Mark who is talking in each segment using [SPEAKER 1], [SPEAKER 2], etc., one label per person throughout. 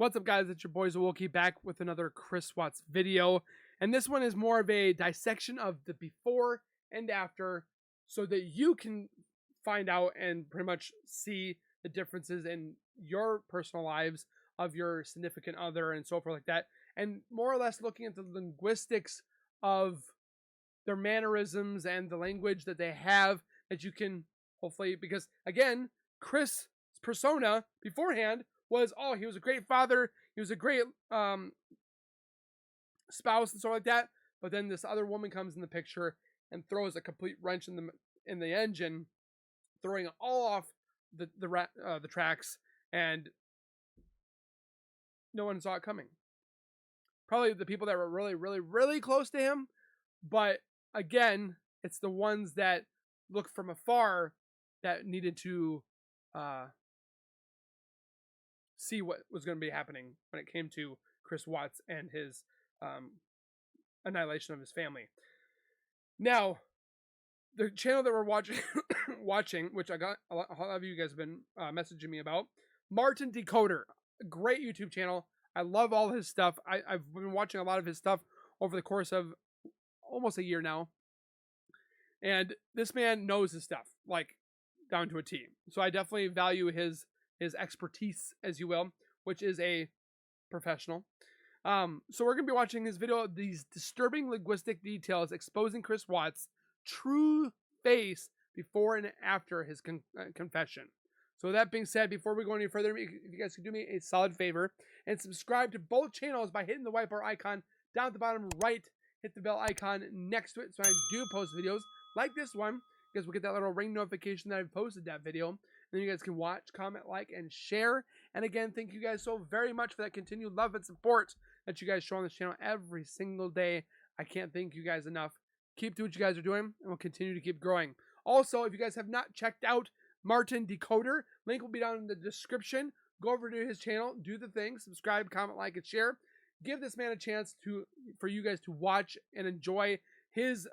[SPEAKER 1] What's up, guys? It's your boy Zwolki back with another Chris Watts video. And this one is more of a dissection of the before and after so that you can find out and pretty much see the differences in your personal lives of your significant other and so forth like that. And more or less looking at the linguistics of their mannerisms and the language that they have that you can hopefully, because again, Chris' persona beforehand was, oh, he was a great father, he was a great spouse and stuff like that. But then this other woman comes in the picture and throws a complete wrench in the engine, throwing it all off the tracks, and no one saw it coming. Probably the people that were really, really, really close to him, but again, it's the ones that look from afar that needed to see what was going to be happening when it came to Chris Watts and his annihilation of his family. Now, the channel that we're watching, which I got a lot of you guys have been messaging me about, Martin Decoder, a great YouTube channel. I love all his stuff. I've been watching a lot of his stuff over the course of almost a year now, and this man knows his stuff like down to a T. So I definitely value his expertise, as you will, which is a professional. So we're going to be watching his video of these disturbing linguistic details exposing Chris Watts' true face before and after his confession. So with that being said, before we go any further, if you guys could do me a solid favor and subscribe to both channels by hitting the white bar icon down at the bottom right, hit the bell icon next to it so I do post videos like this one, because we'll get that little ring notification that I've posted that video. Then you guys can watch, comment, like, and share. And again, thank you guys so very much for that continued love and support that you guys show on this channel every single day. I can't thank you guys enough. Keep doing what you guys are doing, and we'll continue to keep growing. Also, if you guys have not checked out Martin Decoder, link will be down in the description. Go over to his channel, do the thing, subscribe, comment, like, and share. Give this man a chance for you guys to watch and enjoy his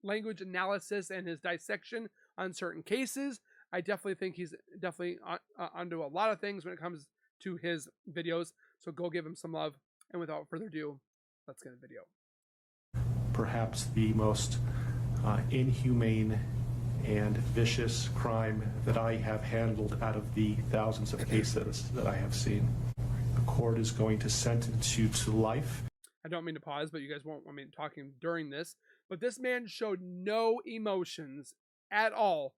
[SPEAKER 1] language analysis and his dissection on certain cases. I definitely think he's definitely onto a lot of things when it comes to his videos. So go give him some love. And without further ado, let's get the video.
[SPEAKER 2] Perhaps the most inhumane and vicious crime that I have handled out of the thousands of cases that I have seen. The court is going to sentence you to life.
[SPEAKER 1] I don't mean to pause, but you guys won't want me talking during this. But this man showed no emotions at all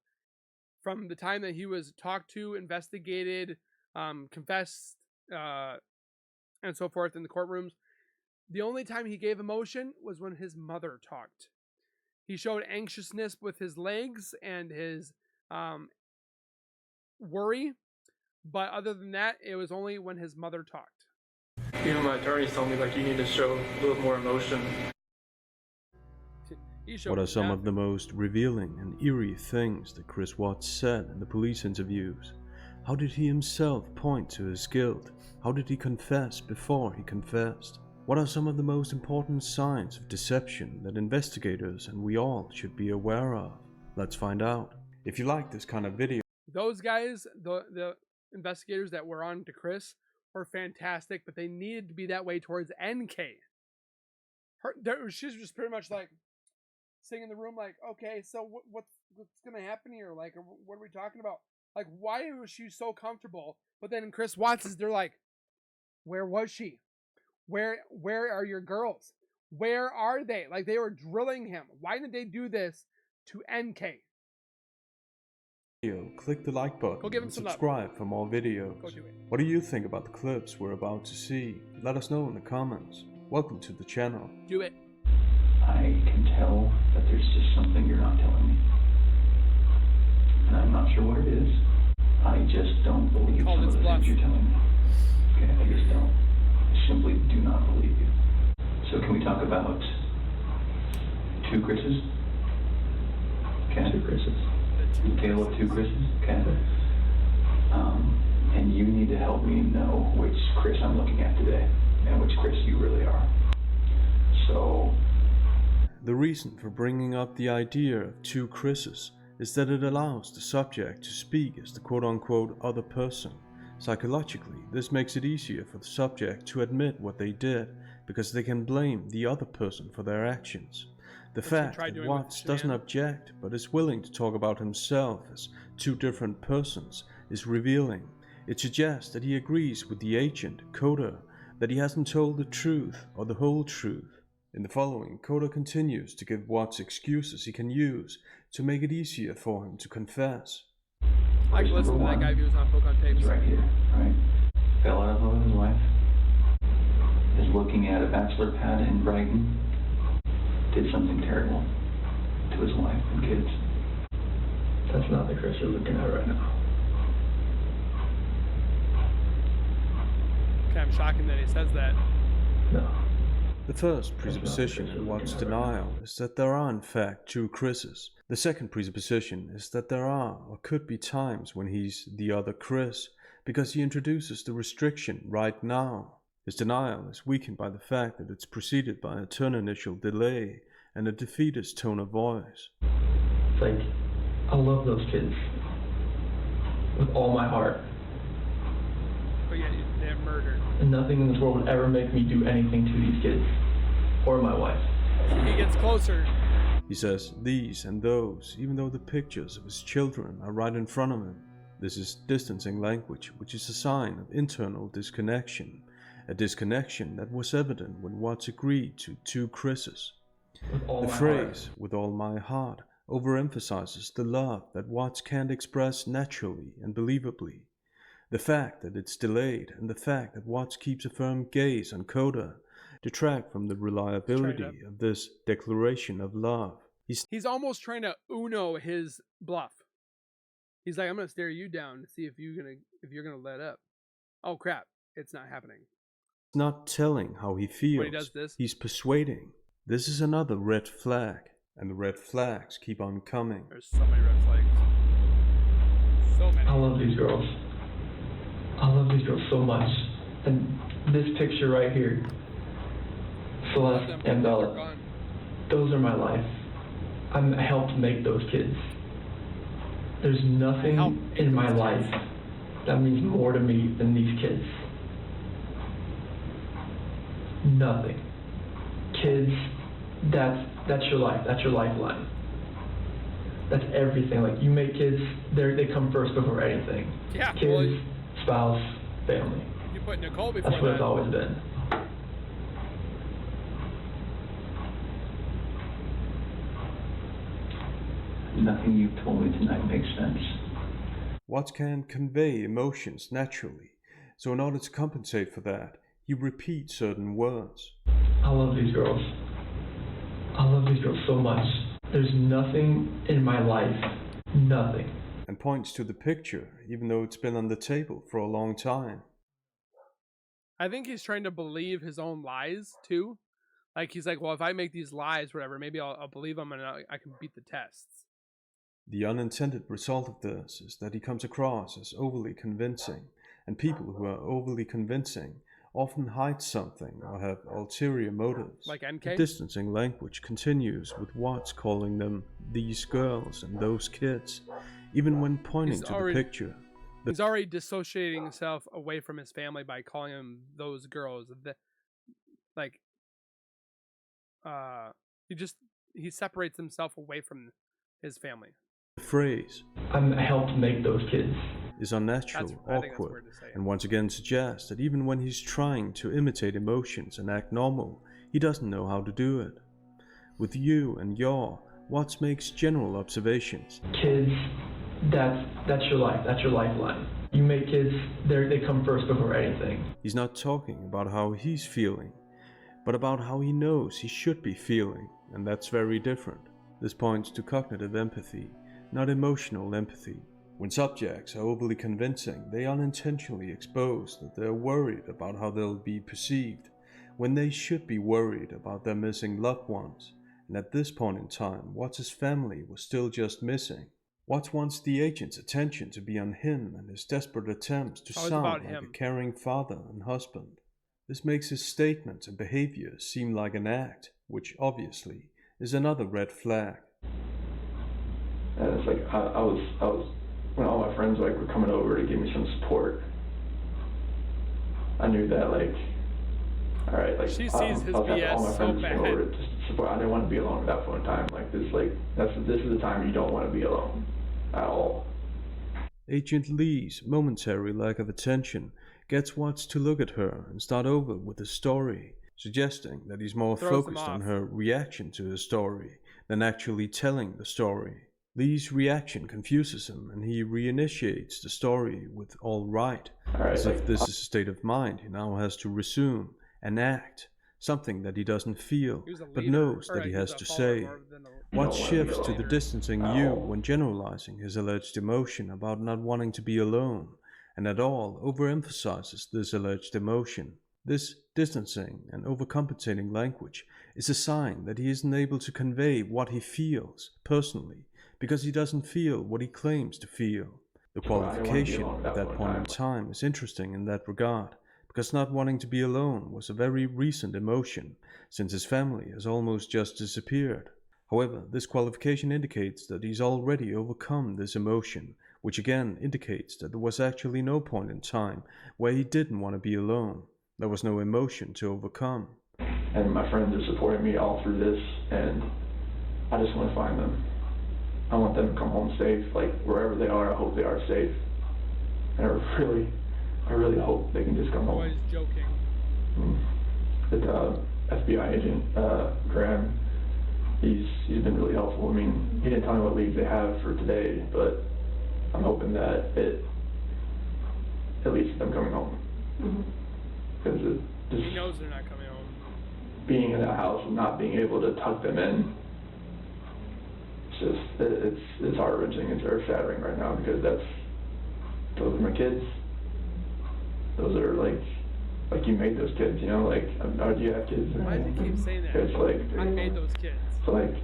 [SPEAKER 1] from the time that he was talked to, investigated, confessed, and so forth in the courtrooms. The only time he gave emotion was when his mother talked. He showed anxiousness with his legs and his worry, but other than that, it was only when his mother talked.
[SPEAKER 3] Even my attorneys told me, like, you need to show a little more emotion.
[SPEAKER 4] What are some of the most revealing and eerie things that Chris Watts said in the police interviews? How did he himself point to his guilt? How did he confess before he confessed? What are some of the most important signs of deception that investigators and we all should be aware of? Let's find out. If you like this kind of video,
[SPEAKER 1] those guys, the investigators that were on to Chris, were fantastic, but they needed to be that way towards NK. She's just pretty much like sitting in the room like, okay, so what's going to happen here? Like, what are we talking about? Like, why was she so comfortable? But then in Chris Watts, they're like, where was she? Where are your girls? Where are they? Like, they were drilling him. Why did they do this to NK?
[SPEAKER 4] click the like button and subscribe for more videos. What do you think about the clips we're about to see? Let us know in the comments. Welcome to the channel.
[SPEAKER 1] Do it.
[SPEAKER 5] I can tell that there's just something you're not telling me. And I'm not sure what it is. I just don't believe some of the things you're telling me. Okay, I just don't. I simply do not believe you. So can we talk about two Chris's? Okay. Two Chris's. The tale of two Chris's? Okay. And you need to help me know which Chris I'm looking at today and which Chris you really are. So
[SPEAKER 4] the reason for bringing up the idea of two Chris's is that it allows the subject to speak as the quote-unquote other person, Psychologically, this makes it easier for the subject to admit what they did because they can blame the other person for their actions. The fact that Watts doesn't object but is willing to talk about himself as two different persons is revealing. It suggests that he agrees with the agent, Coda, that he hasn't told the truth or the whole truth. In the following, Coda continues to give Watts excuses he can use to make it easier for him to confess.
[SPEAKER 1] I can listen to that guy who was on Book on Tapes.
[SPEAKER 5] He's right here, right? Fell out of love with his wife. Is looking at a bachelor pad in Brighton. Did something terrible to his wife and kids. That's not the Chris you're looking at right now.
[SPEAKER 1] Kind of shocking that he says that.
[SPEAKER 5] No.
[SPEAKER 4] The first presupposition in Watts' denial is that there are in fact two Chris's. The second presupposition is that there are or could be times when he's the other Chris, because he introduces the restriction right now. His denial is weakened by the fact that it's preceded by a turn-initial delay and a defeatist tone of voice.
[SPEAKER 3] It's like, I love those kids with all my heart.
[SPEAKER 1] But yeah, they're murdered.
[SPEAKER 3] And nothing in this world would ever make me do anything to these kids or my wife.
[SPEAKER 1] He gets closer.
[SPEAKER 4] He says these and those, even though the pictures of his children are right in front of him. This is distancing language, which is a sign of internal disconnection, a disconnection that was evident when Watts agreed to two Chris's. The phrase, with all my heart, overemphasizes the love that Watts can't express naturally and believably. The fact that it's delayed and the fact that Watts keeps a firm gaze on Coda detract from the reliability of this declaration of love.
[SPEAKER 1] He's almost trying to Uno his bluff. He's like, I'm gonna stare you down to see if you're gonna let up. Oh crap, it's not happening.
[SPEAKER 4] He's not telling how he feels.
[SPEAKER 1] When he does this,
[SPEAKER 4] he's persuading. This is another red flag, and the red flags keep on coming.
[SPEAKER 1] There's so many red flags. So many.
[SPEAKER 3] I love these girls. I love these girls so much. And this picture right here, Celeste and Bella, those are my life. I helped make those kids. There's nothing in my life that means more to me than these kids. Nothing. Kids, that's your life. That's your lifeline. That's everything. Like, you make kids, they come first before anything.
[SPEAKER 1] Yeah.
[SPEAKER 3] Kids,
[SPEAKER 1] well,
[SPEAKER 3] spouse, family.
[SPEAKER 1] You put Nicole before
[SPEAKER 3] That's what it's always been.
[SPEAKER 5] Nothing you've told me tonight makes sense.
[SPEAKER 4] Watts can convey emotions naturally, so in order to compensate for that, he repeats certain words.
[SPEAKER 3] I love these girls. I love these girls so much. There's nothing in my life, nothing.
[SPEAKER 4] And points to the picture, even though it's been on the table for a long time.
[SPEAKER 1] I think he's trying to believe his own lies too. Like, he's like, well, if I make these lies, whatever, maybe I'll believe them and I can beat the tests.
[SPEAKER 4] The unintended result of this is that he comes across as overly convincing, and people who are overly convincing often hide something or have ulterior motives.
[SPEAKER 1] Like NK?
[SPEAKER 4] The distancing language continues with Watts calling them these girls and those kids, even when pointing to the picture.
[SPEAKER 1] He's already dissociating himself away from his family by calling them those girls. He separates himself away from his family.
[SPEAKER 4] The phrase,
[SPEAKER 3] I helped make those kids,
[SPEAKER 4] is unnatural, awkward, and once again suggests that even when he's trying to imitate emotions and act normal, he doesn't know how to do it. With you and your, Watts makes general observations.
[SPEAKER 3] Kids, that's your life. That's your lifeline. You make kids, they come first before anything.
[SPEAKER 4] He's not talking about how he's feeling, but about how he knows he should be feeling, and that's very different. This points to cognitive empathy, not emotional empathy. When subjects are overly convincing, they unintentionally expose that they're worried about how they'll be perceived, when they should be worried about their missing loved ones. And at this point in time, Watts' family was still just missing. Watts wants the agent's attention to be on him and his desperate attempts to sound like a caring father and husband. This makes his statements and behavior seem like an act, which obviously is another red flag.
[SPEAKER 3] And it's like, I was when all my friends were coming over to give me some support, I knew that, like, all right, like,
[SPEAKER 1] She sees his
[SPEAKER 3] I was having all my
[SPEAKER 1] BS so
[SPEAKER 3] friends
[SPEAKER 1] bad.
[SPEAKER 3] come over to support. I didn't want to be alone at that point in time. Like, this is the time you don't want to be alone at all.
[SPEAKER 4] Agent Lee's momentary lack of attention gets Watts to look at her and start over with the story, suggesting that he's more focused on her reaction to his story than actually telling the story. Lee's reaction confuses him, and he reinitiates the story with "all right," as if this is a state of mind he now has to resume and act, something that he doesn't feel, but knows that he has to say. Watts shifts to the distancing you when generalizing his alleged emotion about not wanting to be alone, and at all overemphasizes this alleged emotion. This distancing and overcompensating language is a sign that he isn't able to convey what he feels personally, because he doesn't feel what he claims to feel. The qualification at that point in time is interesting in that regard, because not wanting to be alone was a very recent emotion, since his family has almost just disappeared. However, this qualification indicates that he's already overcome this emotion, which again indicates that there was actually no point in time where he didn't want to be alone. There was no emotion to overcome.
[SPEAKER 3] And my friends are supporting me all through this, and I just want to find them. I want them to come home safe, like wherever they are. I hope they are safe, and I really hope they can just come home.
[SPEAKER 1] Always joking.
[SPEAKER 3] The FBI agent, Graham, he's been really helpful. I mean, he didn't tell me what leads they have for today, but I'm hoping that it leads to them coming home. Because
[SPEAKER 1] he knows they're not coming home.
[SPEAKER 3] Being in that house and not being able to tuck them in, it's heart-wrenching. It's earth-shattering right now, because those are my kids. Those are like you made those kids, you know, like, do you have kids?
[SPEAKER 1] Why do you keep saying that?
[SPEAKER 3] It's like,
[SPEAKER 1] I made those kids.
[SPEAKER 3] So like,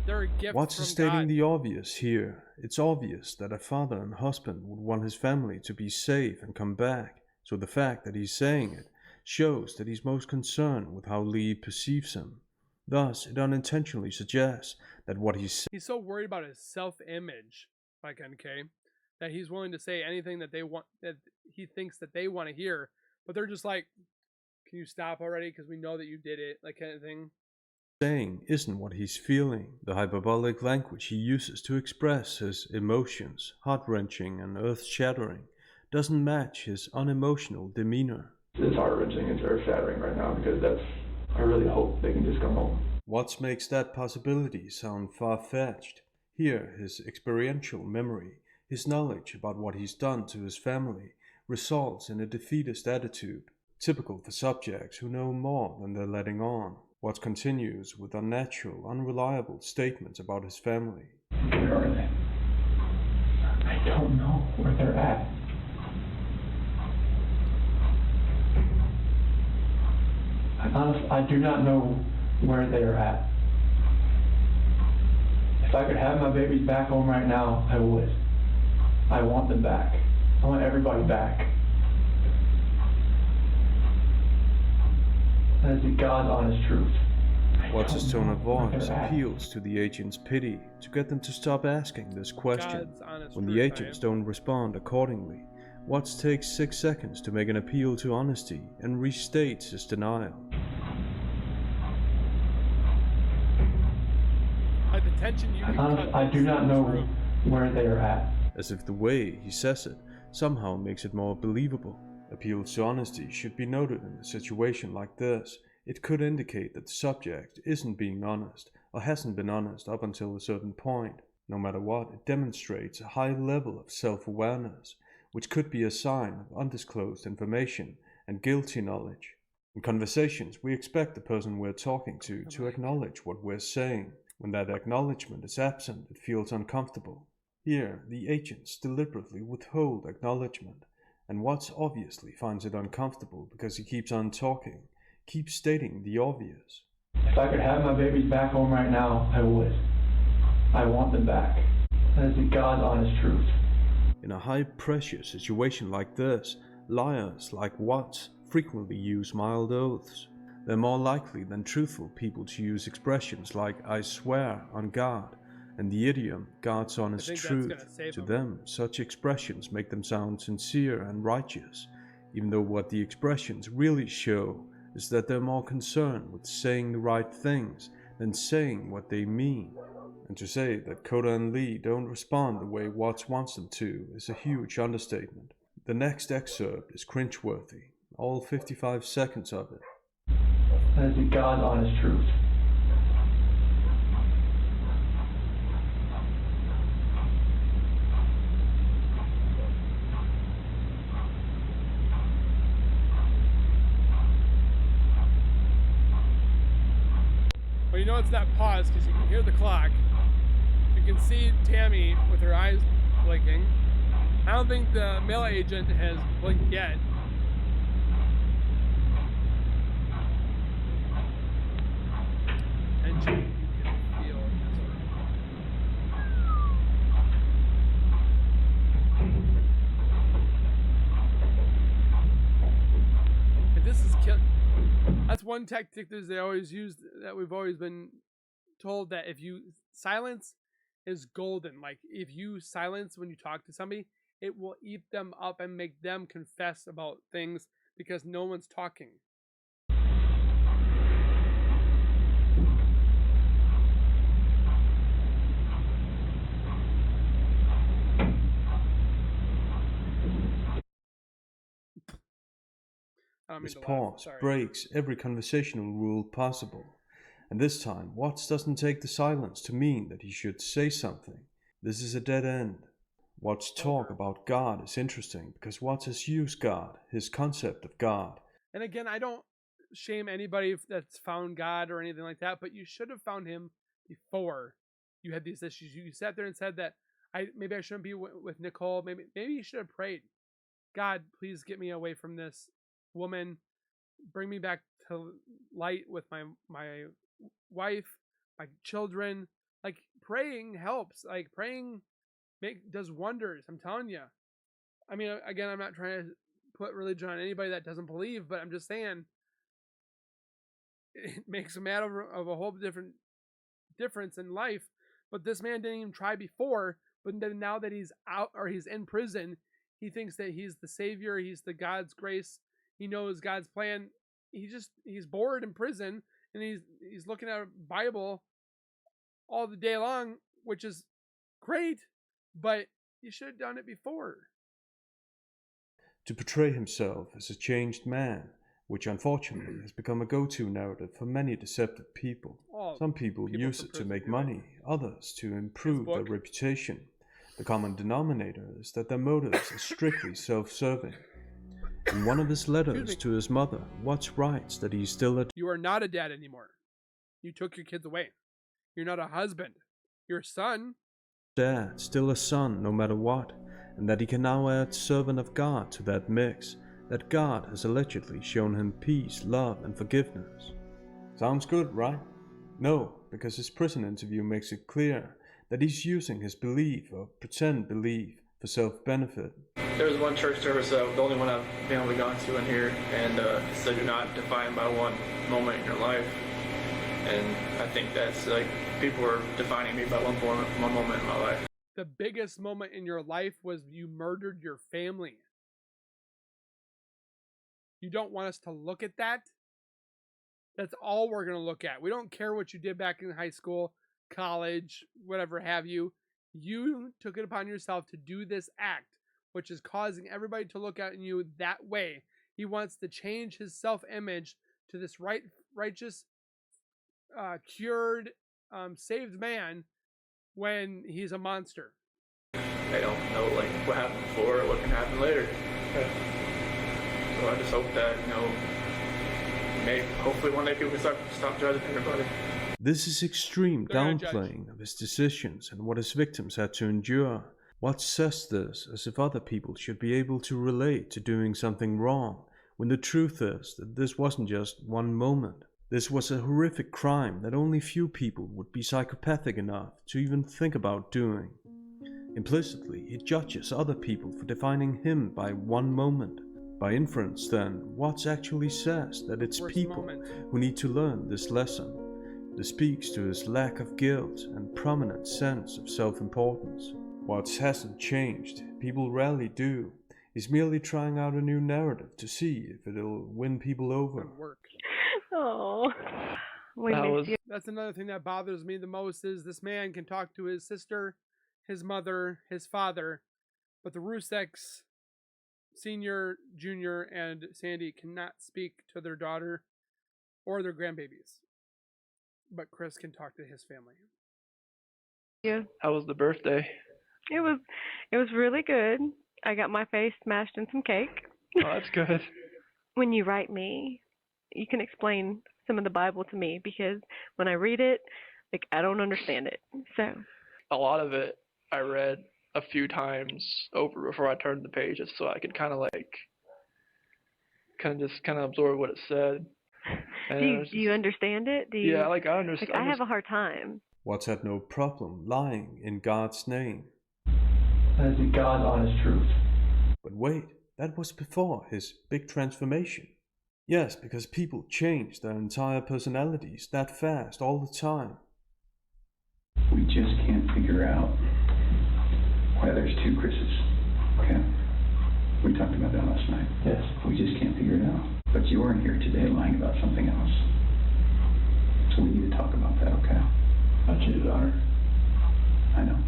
[SPEAKER 1] they're a gift
[SPEAKER 4] Watts
[SPEAKER 1] from
[SPEAKER 4] is stating
[SPEAKER 1] God.
[SPEAKER 4] the obvious here. It's obvious that a father and husband would want his family to be safe and come back, so the fact that he's saying it shows that he's most concerned with how Lee perceives him. Thus, it unintentionally suggests that what he's
[SPEAKER 1] so worried about his self-image, like NK, that he's willing to say anything that they want, that he thinks that they want to hear, but they're just like, "Can you stop already? Because we know that you did it," like, kind of thing.
[SPEAKER 4] saying isn't what he's feeling. The hyperbolic language he uses to express his emotions, heart-wrenching and earth-shattering, doesn't match his unemotional demeanor.
[SPEAKER 3] It's heart-wrenching. It's earth-shattering right now, because I really hope they can just come home.
[SPEAKER 4] Watts makes that possibility sound far-fetched. Here, his experiential memory, his knowledge about what he's done to his family, results in a defeatist attitude, typical for subjects who know more than they're letting on. Watts continues with unnatural, unreliable statements about his family.
[SPEAKER 3] Where are they? I don't know where they're at. I do not know where they are at. If I could have my babies back home right now, I would. I want them back. I want everybody back. That is the God's honest truth.
[SPEAKER 4] Watts' tone of voice appeals to the agent's pity to get them to stop asking this question. When the agents don't respond accordingly, Watts takes 6 seconds to make an appeal to honesty and restates his denial.
[SPEAKER 3] I do not know where they are at.
[SPEAKER 4] As if the way he says it somehow makes it more believable. Appeals to honesty should be noted in a situation like this. It could indicate that the subject isn't being honest, or hasn't been honest up until a certain point. No matter what, it demonstrates a high level of self-awareness, which could be a sign of undisclosed information and guilty knowledge. In conversations, we expect the person we're talking to acknowledge what we're saying. When that acknowledgement is absent, it feels uncomfortable. Here, the agents deliberately withhold acknowledgement, and Watts obviously finds it uncomfortable because he keeps on talking, keeps stating the obvious.
[SPEAKER 3] If I could have my babies back home right now, I would. I want them back. That is the God's honest truth.
[SPEAKER 4] In a high-pressure situation like this, liars like Watts frequently use mild oaths. They're more likely than truthful people to use expressions like "I swear" on God, and the idiom "God's honest truth." To them, such expressions make them sound sincere and righteous. even though what the expressions really show is that they're more concerned with saying the right things than saying what they mean. And to say that Coda and Lee don't respond the way Watts wants them to is a huge understatement. The next excerpt is cringeworthy, all 55 seconds of it.
[SPEAKER 3] That is the God's honest truth.
[SPEAKER 1] Well, you know it's not paused because you can hear the clock. You can see Tammy with her eyes blinking. I don't think the mail agent has blinked yet. Tension you can feel in this room. If this is that's one tactic that they always use, that we've always been told, that if you silence is golden. Like if you silence when you talk to somebody, it will eat them up and make them confess about things because no one's talking.
[SPEAKER 4] This pause breaks every conversational rule possible. And this time, Watts doesn't take the silence to mean that he should say something. This is a dead end. Watts' talk about God is interesting because Watts has used God, his concept of God.
[SPEAKER 1] And again, I don't shame anybody that's found God or anything like that, but you should have found him before you had these issues. You sat there and said that maybe I shouldn't be with Nicole. Maybe you should have prayed, God, please get me away from this woman. Bring me back to light with my wife, my children. Like praying helps. Like praying does wonders. I'm telling you. I mean, again, I'm not trying to put religion on anybody that doesn't believe, but I'm just saying it makes a matter of a whole difference in life. But this man didn't even try before, but then now that he's out or he's in prison, he thinks that he's the savior, he's the God's grace, he knows God's plan. He's bored in prison and he's looking at a Bible all the day long, which is great, but you should have done it before.
[SPEAKER 4] To portray himself as a changed man, which unfortunately has become a go-to narrative for many deceptive people. Some people use it to make money, others to improve their reputation. The common denominator is that their motives are strictly self-serving. In one of his letters to his mother, Watts writes that he's still a
[SPEAKER 1] You are not a dad anymore. You took your kids away. You're not a husband. You're a son.
[SPEAKER 4] Dad, still a son no matter what, and that he can now add servant of God to that mix, that God has allegedly shown him peace, love, and forgiveness. Sounds good, right? No, because his prison interview makes it clear that he's using his belief or pretend belief for self-benefit.
[SPEAKER 3] There was one church service, the only one I've been able to go to in here, and it said you're not defined by one moment in your life. And I think that's like people are defining me by one moment in my life.
[SPEAKER 1] The biggest moment in your life was you murdered your family. You don't want us to look at that? That's all we're going to look at. We don't care what you did back in high school, college, whatever have you. You took it upon yourself to do this act, which is causing everybody to look at you that way. He wants to change his self-image to this righteous, cured, saved man when he's a monster.
[SPEAKER 3] I don't know like what happened before or what can happen later. So I just hope that, hopefully one day people can stop judging everybody.
[SPEAKER 4] This is extreme downplaying of his decisions and what his victims had to endure. Watts says this as if other people should be able to relate to doing something wrong, when the truth is that this wasn't just one moment. This was a horrific crime that only few people would be psychopathic enough to even think about doing. Implicitly, he judges other people for defining him by one moment. By inference, then, Watts actually says that it's people who need to learn this lesson. This speaks to his lack of guilt and prominent sense of self-importance. Watts hasn't changed. People rarely do. He's merely trying out a new narrative to see if it'll win people over.
[SPEAKER 1] Work.
[SPEAKER 6] Oh, we miss you.
[SPEAKER 1] That's another thing that bothers me the most is this man can talk to his sister, his mother, his father, but the Ruseks, Senior, Junior, and Sandy cannot speak to their daughter or their grandbabies. But Chris can talk to his family.
[SPEAKER 6] Yeah.
[SPEAKER 3] How was the birthday?
[SPEAKER 6] It was really good. I got my face smashed in some cake.
[SPEAKER 3] Oh, that's good.
[SPEAKER 6] When you write me, you can explain some of the Bible to me, because when I read it, like, I don't understand it. So
[SPEAKER 3] A lot of it I read a few times over before I turned the pages, so I could kind of absorb what it said. And
[SPEAKER 6] do you understand it?
[SPEAKER 3] Yeah, I understand.
[SPEAKER 6] Like, I have a hard time.
[SPEAKER 4] Watts had no problem lying in God's name.
[SPEAKER 3] That is God's honest truth.
[SPEAKER 4] But wait, that was before his big transformation. Yes, because people change their entire personalities that fast all the time.
[SPEAKER 5] We just can't figure out why there's two Chris's. Okay? We talked about that last night.
[SPEAKER 3] Yes.
[SPEAKER 5] We just can't figure it out. But you weren't here today lying about something else. So we need to talk about that, okay?
[SPEAKER 3] I cheated on her.
[SPEAKER 5] I know.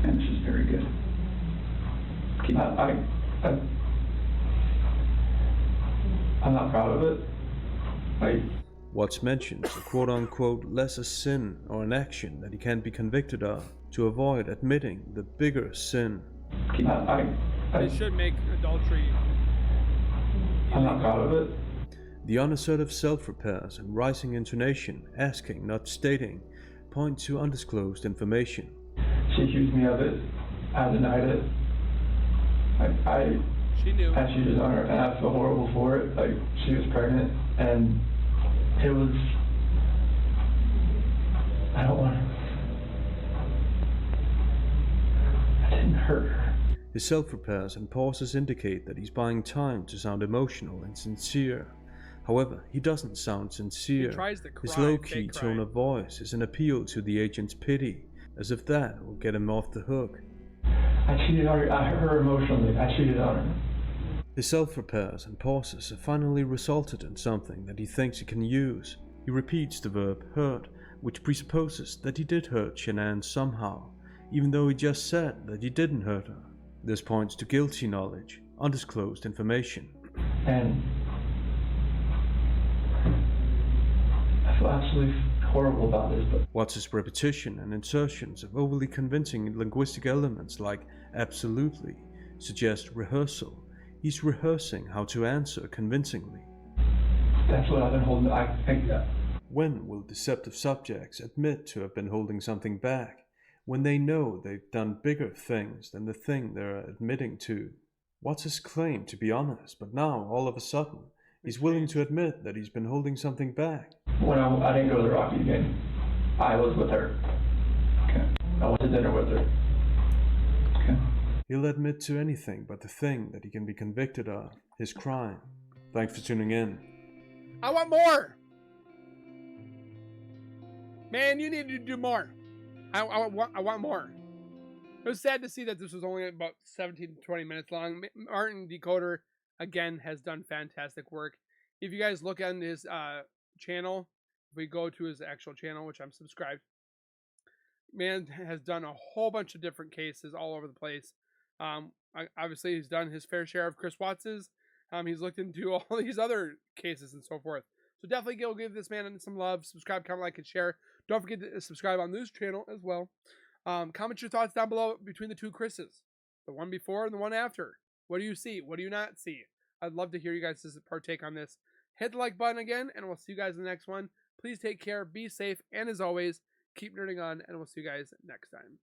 [SPEAKER 5] And this is very good. Keep
[SPEAKER 3] I'm not proud of it.
[SPEAKER 4] Watts mentions a quote-unquote lesser sin or an action that he can't be convicted of to avoid admitting the bigger sin.
[SPEAKER 1] They should make adultery.
[SPEAKER 3] I'm not proud of it.
[SPEAKER 4] The unassertive self-repairs and rising intonation, asking, not stating, point to undisclosed information.
[SPEAKER 3] She accused me of it. I denied it.
[SPEAKER 1] She knew.
[SPEAKER 3] I cheated on her, and I feel horrible for it. Like, she was pregnant, and it was... I don't want to... I didn't hurt her.
[SPEAKER 4] His self-repairs and pauses indicate that he's buying time to sound emotional and sincere. However, he doesn't sound sincere.
[SPEAKER 1] He tries to cry,
[SPEAKER 4] his low-key tone of voice is an appeal to the agent's pity, as if that will get him off the hook.
[SPEAKER 3] I cheated on her. I hurt her emotionally. I cheated on her.
[SPEAKER 4] His self-repairs and pauses have finally resulted in something that he thinks he can use. He repeats the verb hurt, which presupposes that he did hurt Shanann somehow, even though he just said that he didn't hurt her. This points to guilty knowledge, undisclosed information.
[SPEAKER 3] And I feel absolutely horrible about this, but...
[SPEAKER 4] Watts' repetition and insertions of overly convincing linguistic elements like absolutely suggest rehearsal. He's rehearsing how to answer convincingly.
[SPEAKER 3] That's what I've been holding. I think that.
[SPEAKER 4] When will deceptive subjects admit to have been holding something back? When they know they've done bigger things than the thing they're admitting to. Watts' claim to be honest, but now, all of a sudden, he's willing to admit that he's been holding something back.
[SPEAKER 3] When I didn't go to the Rocky game, I was with her.
[SPEAKER 5] Okay.
[SPEAKER 3] I went to dinner with her.
[SPEAKER 5] Okay.
[SPEAKER 4] He'll admit to anything but the thing that he can be convicted of, his crime. Thanks for tuning in.
[SPEAKER 1] I want more! Man, you need to do more. I want more. It was sad to see that this was only about 17 to 20 minutes long. Martin Decoder, again, has done fantastic work. If you guys look on his channel, if we go to his actual channel, which I'm subscribed, man has done a whole bunch of different cases all over the place. Obviously, he's done his fair share of Chris Watts's. He's looked into all these other cases and so forth. So definitely go give this man some love. Subscribe, comment, like, and share. Don't forget to subscribe on this channel as well. Comment your thoughts down below between the two Chris's. The one before and the one after. What do you see? What do you not see? I'd love to hear you guys' partake on this. Hit the like button again, and we'll see you guys in the next one. Please take care, be safe, and as always, keep nerding on, and we'll see you guys next time.